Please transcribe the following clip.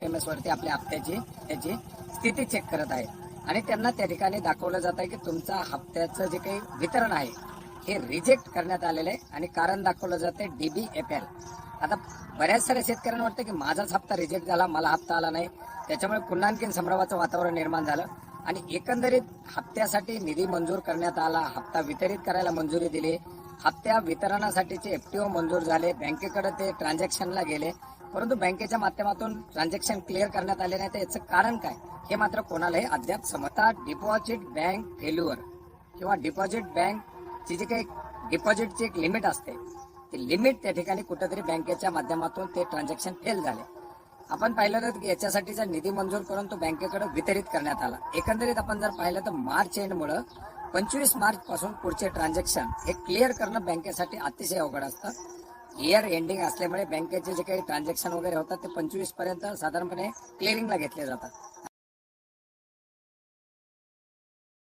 MS वरती आपल्या हप्त्याची त्याची स्थिती चेक करत आहे आणि त्यांना त्या ठिकाणी दाखवलं जात आहे की तुमचा हप्त्याचं जे काही वितरण आहे हे रिजेक्ट करण्यात आलेलं आहे आणि कारण दाखवलं जाते DBFL. आता बऱ्याच साऱ्या शेतकऱ्यांना वाटतं की माझाच हप्ता रिजेक्ट झाला, मला हप्ता आला नाही, त्याच्यामुळे पुन्हा आणखी संभ्रमाचं वातावरण निर्माण झालं आणि एकंदरीत हप्त्यासाठी निधी मंजूर करण्यात आला, हप्ता वितरित करायला मंजुरी दिली, हप्त्या वितरणासाठीचे FTO मंजूर झाले, बँकेकडे ते ट्रान्झॅक्शनला गेले, परंतु बँकेच्या माध्यमातून ट्रान्झॅक्शन क्लिअर करण्यात आले नाही. तर याचं कारण काय हे मात्र कोणालाही अद्याप समजतात. डिपॉझिट बँक फेल्युअर किंवा डिपॉझिट बँकची जी काही डिपॉझिटची एक लिमिट असते ती लिमिट त्या ठिकाणी कुठेतरी बँकेच्या माध्यमातून ते ट्रान्झॅक्शन फेल झाले. आपण पाहिलं तर याच्यासाठीचा निधी मंजूर करून तो बँकेकडे वितरित करण्यात आला. एकंदरीत आपण जर पाहिलं तर मार्च एंडमुळं 25 मार्च पासून पुढचे ट्रान्झॅक्शन हे क्लिअर करणं बँकेसाठी अतिशय अवघड असतं. इयर एंडिंग असल्यामुळे बँकेचे जे काही ट्रान्झॅक्शन वगैरे होतात ते 25 पर्यंत साधारणपणे क्लिअरिंगला घेतले जातात.